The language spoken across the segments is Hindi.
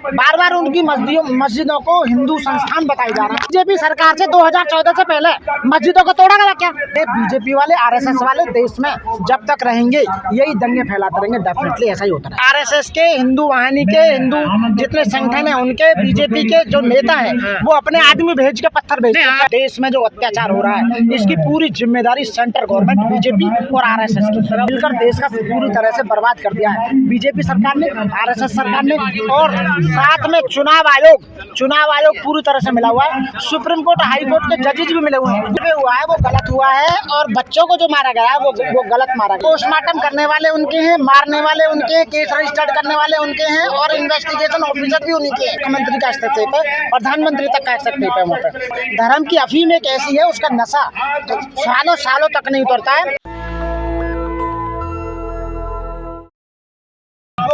बार बार उनकी मस्जिदों को हिंदू संस्थान बताया जा रहा है। बीजेपी सरकार से 2014 से पहले मस्जिदों को तोड़ा गया क्या? बीजेपी वाले आरएसएस वाले देश में जब तक रहेंगे यही दंगे फैलाते रहेंगे, डेफिनेटली ऐसा ही होता है। आरएसएस के, हिंदू वाहिनी के, हिंदू जितने संगठन है उनके, बीजेपी के जो नेता है वो अपने आदमी भेज के पत्थर भेजते हैं। देश में जो अत्याचार हो रहा है इसकी पूरी जिम्मेदारी सेंट्रल गवर्नमेंट, बीजेपी और आरएसएस की मिलकर देश का पूरी तरह से बर्बाद कर दिया है। बीजेपी सरकार ने, आरएसएस सरकार ने, और साथ में चुनाव आयोग पूरी तरह से मिला हुआ है। सुप्रीम कोर्ट, हाई कोर्ट के जजेस भी मिले हुए हैं। जो हुआ है वो गलत हुआ है और बच्चों को जो मारा गया है वो गलत मारा गया। पोस्टमार्टम करने वाले उनके हैं, मारने वाले उनके हैं, केस रजिस्टर्ड करने वाले उनके हैं और इन्वेस्टिगेशन ऑफिसर भी उन्हीं के हैं। मुख्यमंत्री का हस्तक्षेप है, प्रधानमंत्री तक का हस्तक्षेप है वहाँ पे। धर्म की अफीम एक ऐसी है, उसका नशा तो सालों तक नहीं उतरता है।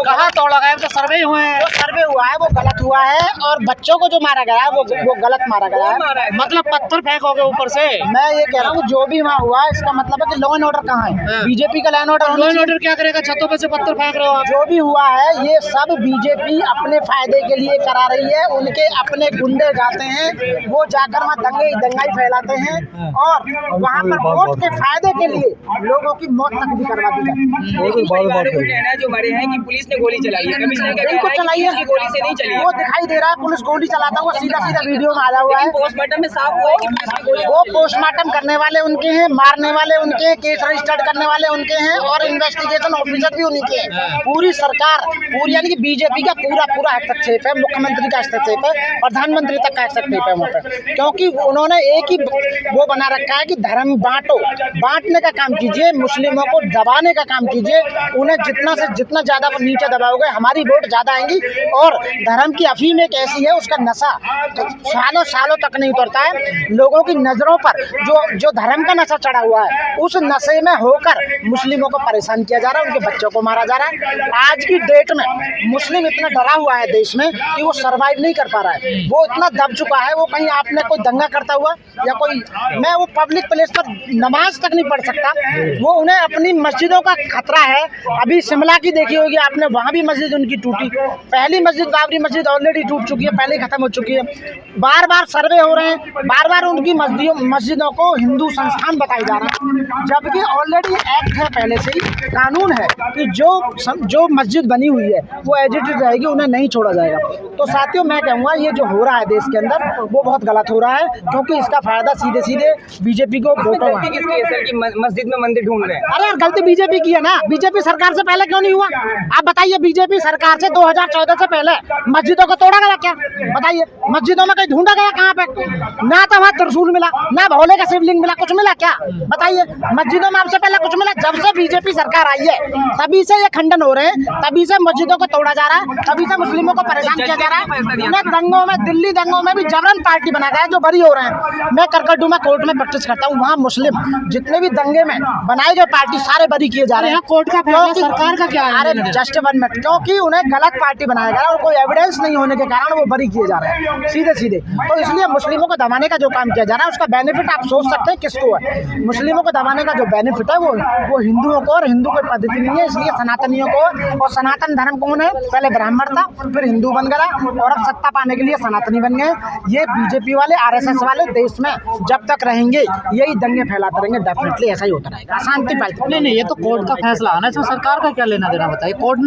कहाँ तोड़ा गया? तो सर्वे हुए हैं, वो सर्वे हुआ है वो गलत हुआ है और बच्चों को जो मारा गया है वो गलत मारा गया है। मतलब पत्थर फेंकोगे ऊपर से? मैं ये कह रहा हूँ जो भी वहाँ हुआ इसका मतलब है कि लॉ एंड ऑर्डर कहाँ है? बीजेपी का लॉ एंड ऑर्डर क्या करेगा? छतों पे से पत्थर फेंक रहे हो आप। जो भी हुआ है ये सब बीजेपी अपने फायदे के लिए करा रही है। उनके अपने गुंडे जाते हैं, वो जाकर वहाँ दंगाई फैलाते हैं और वहाँ पर वोट के फायदे के लिए लोगों की मौत तक भी करवा दी जाती है। जो बड़े हैं कि पुलिस ने गोली चलाई है, कमिश्नर का बिल्कुल चलाई है, गोली से नहीं चली है। वो दिखाई दे रहा है पुलिस गोली चलाता हुआ, सीधा वीडियो में आया हुआ है। पोस्टमार्टम में साफ हुआ है कि पुलिस की गोली, वो पोस्टमार्टम करने वाले उनके हैं, मारने वाले उनके हैं, केस रजिस्टर्ड करने वाले उनके हैं और इन्वेस्टिगेशन ऑफिसर भी उन्हीं के हैं। पूरी सरकार, पूरी यानी कि बीजेपी का पूरा हस्तक्षेप है, मुख्यमंत्री का हस्तक्षेप है, प्रधानमंत्री तक का हस्तक्षेप है वहाँ पे। क्योंकि उन्होंने एक ही वो बना रखा है कि धर्म बांटने का काम कीजिए, मुस्लिमों को दबाने का काम कीजिए। उन्हें जितना से जितना ज्यादा नीचे दबाओगे हमारी वोट ज्यादा आएंगी। और धर्म की अफीम एक ऐसी है, उसका नशा तो सालों तक नहीं उतरता है। लोगों की नजरों पर जो धर्म का नशा चढ़ा हुआ है उस नशे में होकर मुस्लिमों को परेशान किया जा रहा है, उनके बच्चों को मारा जा रहा है। आज की डेट में मुस्लिम इतना डरा हुआ है देश में कि वो सर्वाइव नहीं कर पा रहा है, वो इतना दब चुका है। वो कहीं आपने कोई दंगा करता हुआ या मैं वो पब्लिक प्लेस पर नमाज तक नहीं पढ़ सकता। वो उन्हें अपनी मस्जिदों का खतरा है। अभी शिमला की देखी होगी आपने, वहाँ भी मस्जिद उनकी टूटी। पहली मस्जिद बाबरी मस्जिद ऑलरेडी टूट चुकी है, पहले खत्म हो चुकी है। बार बार सर्वे हो रहे हैं, बार बार उनकी मस्जिदों को हिंदू संस्थान बताया जा रहा है, जबकि ऑलरेडी एक्ट है, पहले से ही कानून है कि जो मस्जिद बनी हुई है वो एज इट इज रहेगी, उन्हें नहीं छोड़ा जाएगा। तो साथियों मैं कहूँगा ये जो हो रहा है देश के अंदर वो बहुत गलत हो रहा है, क्योंकि इसका फायदा सीधे बीजेपी को मस्जिद में मंदिर ढूंढ रहे हैं। अरे यार गलती बीजेपी की है ना, बीजेपी सरकार से पहले क्यों नहीं हुआ? आप बताइए, बीजेपी सरकार से 2014 से पहले मस्जिदों को तोड़ा गया क्या? बताइए, मस्जिदों में कहीं ढूंढा गया कहाँ पे? ना तो वहाँ त्रिशूल मिला, ना भोले का शिवलिंग मिला, कुछ मिला क्या? बताइए, मस्जिदों में आपसे पहले कुछ मिला? जब से बीजेपी सरकार आई है तभी से ये खंडन हो रहे हैं, तभी से मस्जिदों को तोड़ा जा रहा है, तभी से मुस्लिमों को परेशान किया जा रहा है। उन्हें दंगों में, दिल्ली दंगों में भी जबरन पार्टी बना गया है जो बरी हो रहे हैं। मैं करकटडूमा कोर्ट में प्रैक्टिस करता हूँ, वहाँ मुस्लिम जितने भी दंगे में बनाए गए पार्टी सारे बरी किए जा रहे हैं। कोर्ट का फैसला सरकार का क्या है? अरे जस्ट 1 मिनट, क्योंकि उन्हें गलत पार्टी बनाया गया और कोई एविडेंस नहीं होने के कारण वो बरी किए जा रहे हैं सीधे। तो इसलिए मुस्लिमों को दबाने का जो काम किया जा रहा है उसका बेनिफिट आप सोच सकते हैं किसको है। मुस्लिमों को दबाने का जो बेनिफिट है वो हिंदुओं को, और हिंदू कोई पद्धति नहीं है, इसलिए सनातनियों को। और सनातन धर्म कौन है? पहले ब्राह्मण था, फिर हिंदू बन गया और अब सत्ता पाने के लिए सनातनी बन गए। ये बीजेपी वाले, आरएसएस वाले देश में जब तक रहेंगे यही दंगे फैलाते रहेंगे, डेफिनेटली ऐसा ही होता रहेगा, अशांति फैलती। नहीं, ये तो कोर्ट का फैसला आना, इसमें सरकार का क्या लेना देना बताइए? कोर्ट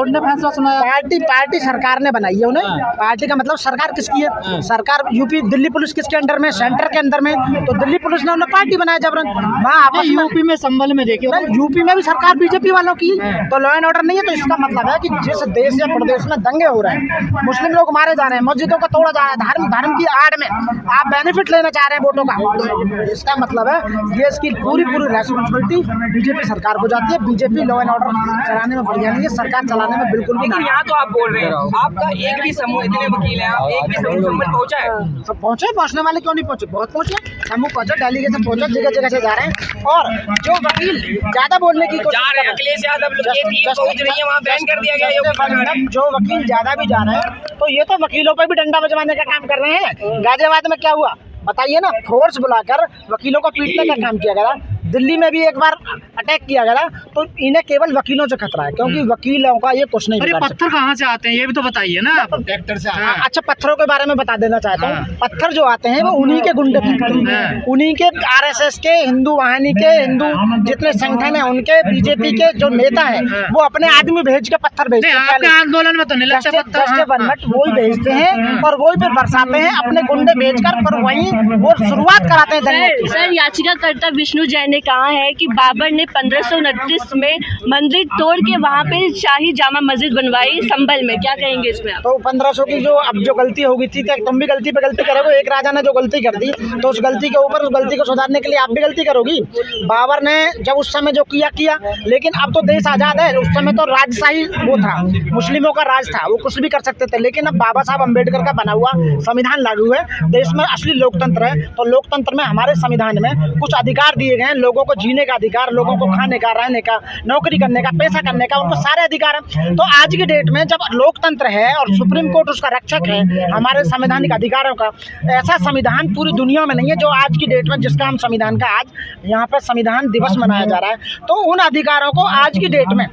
ने फैसला सुनाया। पार्टी सरकार ने बनाई है उन्हें। पार्टी का मतलब सरकार किसकी है? सरकार यूपी, दिल्ली पुलिस किसके अंडर में? सेंटर के अंदर में। तो दिल्ली पुलिस ने उन्हें पार्टी बनाया जबरन। वहाँ यूपी में संभल में देखिए, यूपी में भी सरकार बीजेपी वालों की, तो लॉ एंड ऑर्डर नहीं है। तो इसका मतलब है कि जिस देश या प्रदेश में दंगे हो रहे हैं, मुस्लिम लोग मारे जा रहे हैं, मस्जिदों को तोड़ा जा रहा है, धर्म की आड़ में आप बेनिफिट लेना चाह रहे हैं वोटों का, इसका मतलब है ये इसकी पूरी रेस्पॉन्सिबिलिटी बीजेपी सरकार को जाती है। बीजेपी लॉ एंड ऑर्डर चलाने में बढ़िया नहीं है, सरकार चलाने में बिल्कुल भी नहीं। यहाँ तो आप बोल रहे हैं आपका एक भी समूह, इतने वकील हैं आप, एक भी समूह संबल पहुँचा है? तो पहुँचने वाले क्यों नहीं पहुँचे? बहुत पहुँचे, समूह पहुँचे, डेलीगेशन पहुँचे, जगह से जा रहे हैं। और जो वकील ज्यादा बोलने की कोशिश कर रहे हैं, अखिलेश यादव ये टीम पहुँच रही है, वहाँ बैन कर दिया गया। जो वकील ज्यादा भी जा रहे हैं तो ये तो वकीलों पर भी डंडा बजवाने का काम कर रहे हैं। गाजियाबाद में क्या हुआ बताइए ना, फोर्स बुलाकर वकीलों को पीटने का काम किया गया। दिल्ली में भी एक बार अटैक किया गया, तो इन्हें केवल वकीलों से खतरा है, क्योंकि वकीलों का ये कुछ नहीं अरे बिगाड़ पत्थर कहाँ से आते हैं ये भी तो बताइए ना आप। ट्रैक्टर से हाँ। अच्छा, पत्थरों के बारे में बता देना चाहता हूँ। पत्थर जो आते हैं वो उन्हीं के गुंडे फेंकते हैं, उन्हीं के आरएसएस के, हिंदू वाहिनी के, हिंदू जितने संगठन है उनके, बीजेपी के जो नेता है वो अपने आदमी भेज के पत्थर भेजते नहीं, हैं। आपके आंदोलन में तो नहीं लगता पत्थर। जस्ट बनमट वही भेजते हैं और वही फिर बरसाते हैं अपने गुंडे भेजकर, पर वही वो शुरुआत कराते हैं दंगे की। सर, याचिकाकर्ता विष्णु जैन ने कहा है कि बाबर ने 1529 में मंदिर तोड़ के वहाँ पे शाही जामा मस्जिद बनवाई संभल में, क्या कहेंगे इसमें आप? तो 1500 की जो अब जो गलती हो गई थी, क्या तुम भी गलती पे गलती करोगे? एक राजा ने जो गलती कर दी तो उस गलती के ऊपर उस गलती को सुधारने के लिए आप भी गलती करोगी। बाबर ने जब उस समय जो किया, लेकिन अब तो देश आज़ाद है। उस समय तो राजशाही वो था, मुस्लिमों का राज था, वो कुछ भी कर सकते थे। लेकिन अब बाबा साहब अम्बेडकर का बना हुआ संविधान लागू है, देश में असली लोकतंत्र है। तो लोकतंत्र में हमारे संविधान में कुछ अधिकार दिए गए हैं, लोगों को जीने का अधिकार, लोगों को खाने का, रहने का, नौकरी करने का, पैसा करने का, उनको सारे अधिकार हैं। तो आज की डेट में जब लोकतंत्र है और सुप्रीम कोर्ट उसका रक्षक है हमारे संवैधानिक अधिकारों का, ऐसा संविधान पूरी दुनिया में नहीं है जो आज की डेट में, जिसका हम संविधान का आज यहाँ पर संविधान दिवस मनाया जा रहा है। तो उन अधिकारों को आज की डेट में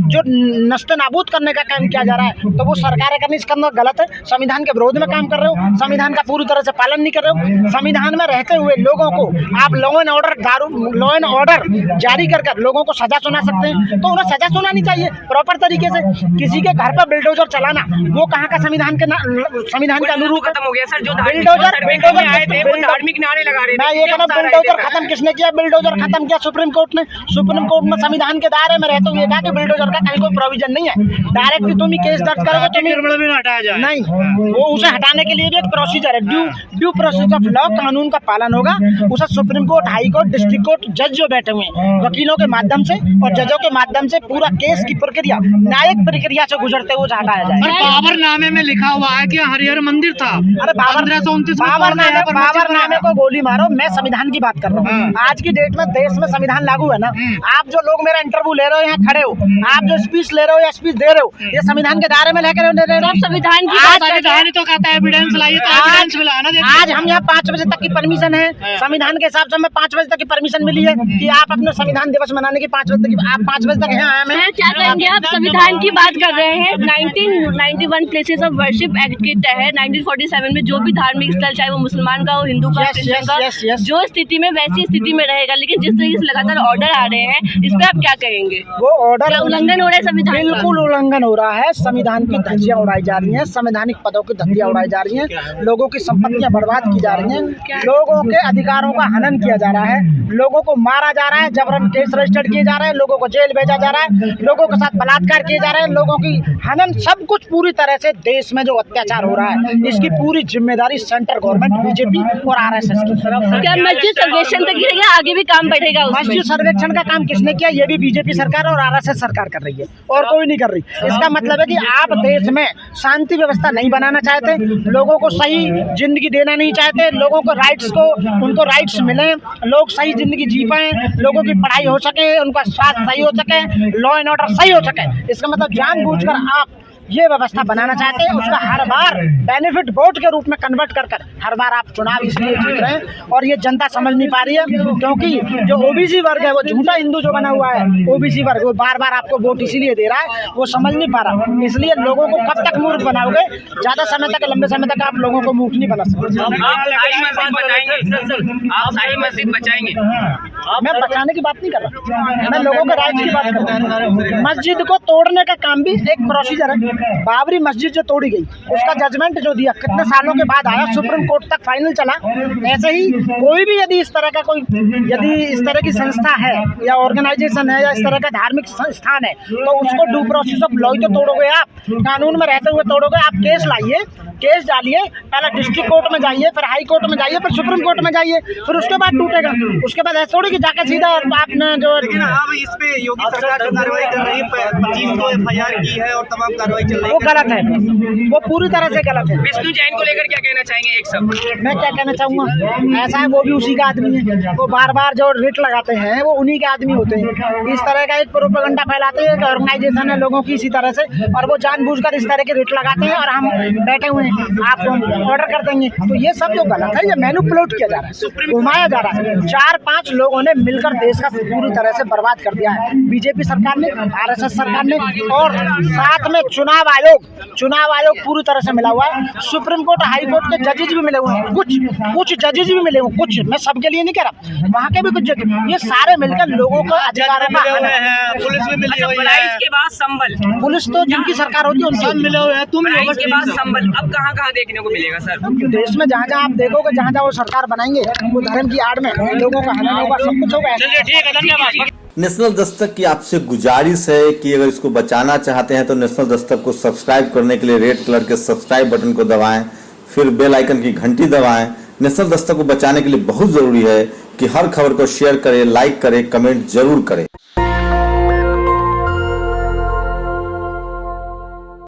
जो नष्ट नाबूद करने का काम किया जा रहा है, तो वो सरकारें करनी, इसका मतलब गलत है। संविधान के विरोध में काम कर रहे हो, संविधान का पूरी तरह से पालन नहीं कर रहे हो। संविधान में रहते हुए लोगों को आप लॉ एंड ऑर्डर जारी कर लोगों को सजा सुना सकते हैं, तो उन्हें सजा सुनानी चाहिए प्रॉपर तरीके से। किसी के घर पर बिल्डोजर चलाना वो कहाँ का संविधान के अनुरूप खत्म हो गया सर। जो बिल्डोजर आए थे वो धार्मिक नारे लगा रहे थे। मैं ये कहना, बिल्डोजर खत्म किसने किया? बिल्डोजर खत्म किया सुप्रीम कोर्ट ने। सुप्रीम कोर्ट में संविधान के दायरे में रहते हुए कहा कि बिल्डोजर का कहीं कोई प्रोविजन नहीं है, डायरेक्ट तुम ही केस दर्ज करोगे, तुम ही हटाया जाए नहीं, वो उसे हटाने के लिए भी एक प्रोसीजर है, ड्यू प्रोसेस ऑफ लॉ, कानून का पालन होगा। उसे supreme court, high court, district court जज जो बैठे हुए हैं वकीलों के माध्यम से और जजों के माध्यम से पूरा केस की प्रक्रिया न्यायिक प्रक्रिया से गुजरते हुए हटाया जाए। बाबरनामे में लिखा हुआ है कि हरिहर मंदिर था। अरे बाबरनामे को गोली मारो, मैं संविधान की बात कर रहा हूँ। आज की डेट में देश में संविधान लागू है ना। आप जो लोग मेरा इंटरव्यू ले रहे हो, यहाँ खड़े हो, आप जो स्पीच ले रहे हो या स्पीच दे रहे हो, ये संविधान के दायरे में लेकर संविधान की संविधान तो कहता है एविडेंस लाइए, तो एविडेंस मिलाना। आज हम यहाँ 5 बजे तक की परमिशन है, संविधान के हिसाब से हमें 5 बजे तक की परमिशन मिली है कि आप अपने संविधान दिवस मनाने की 5 बजे तक, आप 5 बजे तक यहाँ आए हैं। क्या कहेंगे आप? संविधान की बात कर रहे हैं। 1991 प्लेसेस ऑफ वर्शिप एक्ट के तहत 1947 में जो भी धार्मिक स्थल, चाहे वो मुसलमान का हो, हिंदू का, क्रिश्चियन का, जो स्थिति में वैसी स्थिति में रहेगा। लेकिन जिस तरीके से लगातार ऑर्डर आ रहे हैं, इस पे आप क्या कहेंगे? वो ऑर्डर उल्लंघन हो रहा है संविधान, बिल्कुल उल्लंघन हो रहा है। संविधान की धज्जियां उड़ाई जा रही हैं, संवैधानिक पदों की धज्जियां उड़ाई जा रही हैं, लोगों की संपत्तियां बर्बाद की जा रही हैं, लोगों के अधिकारों का हनन किया जा रहा है, लोगों को मारा जा रहा है, जबरन केस रजिस्टर्ड किए जा रहे हैं, लोगों को जेल भेजा जा रहा है, लोगों के साथ बलात्कार किए जा रहे हैं, लोगों की हनन, सब कुछ पूरी तरह से देश में जो अत्याचार हो रहा है, इसकी पूरी जिम्मेदारी सेंट्रल गवर्नमेंट, बीजेपी और आरएसएस की। क्या मस्जिद सर्वेक्षण तक गिरेगा, आगे भी काम बढ़ेगा उसमें? मस्जिद सर्वेक्षण का काम किसने किया? ये भी बीजेपी सरकार और आरएसएस सरकार कर रही है, और कोई नहीं कर रही। इसका मतलब है कि आप देश में शांति व्यवस्था नहीं बनाना चाहते, लोगों को सही जिंदगी देना नहीं चाहते, लोगों को उनको राइट्स मिले, लोग सही जिंदगी जी पाए, लोगों की पढ़ाई हो सके, उनका स्वास्थ्य सही हो सके, लॉ एंड ऑर्डर सही हो सके। इसका मतलब जानबूझकर आप ये व्यवस्था बनाना चाहते हैं, उसका हर बार बेनिफिट वोट के रूप में कन्वर्ट कर हर बार आप चुनाव इसलिए जीत रहे हैं, और ये जनता समझ नहीं पा रही है, क्योंकि जो ओबीसी वर्ग है, वो झूठा हिंदू जो बना हुआ है, ओबीसी वर्ग वो बार बार आपको वोट इसीलिए दे रहा है, वो समझ नहीं पा रहा। इसलिए लोगों को कब तक मूर्ख बनाओगे? ज्यादा समय तक, लंबे समय तक आप लोगों को मूर्ख नहीं बना सकते। मस्जिद बचाएंगे? मैं बचाने की बात नहीं कर रहा, मैं लोगों के राइट्स की बात कर रहा हूँ। मस्जिद को तोड़ने का काम भी एक प्रोसीजर है। बाबरी मस्जिद जो तोड़ी गई, उसका जजमेंट जो दिया कितने सालों के बाद आया, सुप्रीम कोर्ट तक फाइनल चला। ऐसे ही कोई भी यदि इस तरह की संस्था है या ऑर्गेनाइजेशन है या इस तरह का धार्मिक संस्थान है, तो उसको ड्यू प्रोसेस ऑफ लॉ तो तोड़ोगे आप, कानून में रहते हुए तोड़ोगे आप। केस लाइए, केस डालिए, पहले डिस्ट्रिक्ट कोर्ट में जाइए, फिर हाई कोर्ट में जाइए, फिर सुप्रीम कोर्ट में जाइए, फिर उसके बाद टूटेगा। उसके बाद ऐसे थोड़ी कि जाकर सीधा आपने जो, लेकिन अब इस पे योगी सरकार जो कार्रवाई कर रही है, 25 FIR की है और तमाम कार्रवाई चल रही है, वो गलत है, वो पूरी तरह से गलत है। विष्णु जैन को लेकर क्या कहना चाहेंगे? एक शब्द मैं क्या कहना चाहूँगा, ऐसा है वो भी उसी का आदमी है, वो बार बार जो रिट लगाते हैं वो उन्हीं के आदमी होते हैं। इस तरह का एक प्रोपेगेंडा फैलाते हैं, एक ऑर्गेनाइजेशन है लोगों की इसी तरह से, और वो जानबूझकर इस तरह के रिट लगाते हैं, और हम बैठे हुए हैं आपको ऑर्डर कर देंगे। तो ये सब जो गलत है, ये मैनिपुलेट किया जा रहा है, घुमाया जा रहा है। 4-5 लोगों लोगों ने मिलकर देश का पूरी तरह से बर्बाद कर दिया है। बीजेपी सरकार ने, आरएसएस सरकार ने, और साथ में चुनाव आयोग पूरी तरह से मिला हुआ है। सुप्रीम कोर्ट, हाई कोर्ट के जजेज भी मिले हुए हैं, कुछ जजेज भी मिले हुए, कुछ, मैं सबके लिए नहीं कह रहा, वहाँ के भी कुछ जज, ये सारे मिलकर लोगों को अधिकारों का हनन है। पुलिस भी मिली हुई बढ़ाई है। के बाद संबल, पुलिस तो जिनकी सरकार होती है उनसे मिले हुए हैं। बढ़ाई के बाद संबल अब कहाँ कहाँ देखने को मिलेगा सर? देश में जहाँ जहाँ आप देखोगे, जहाँ जहाँ वो सरकार बनाएंगे, वो धर्म की आड़ में लोगों का हनन होगा, सब कुछ होगा। चलिए ठीक है, धन्यवाद। नेशनल दस्तक की आपसे गुजारिश है कि अगर इसको बचाना चाहते हैं तो नेशनल दस्तक को सब्सक्राइब करने के लिए रेड कलर के सब्सक्राइब बटन को दबाएं, फिर बेल आइकन की घंटी दबाएं। नेशनल दस्तक को बचाने के लिए बहुत जरूरी है कि हर खबर को शेयर करें, लाइक करें, कमेंट जरूर करें।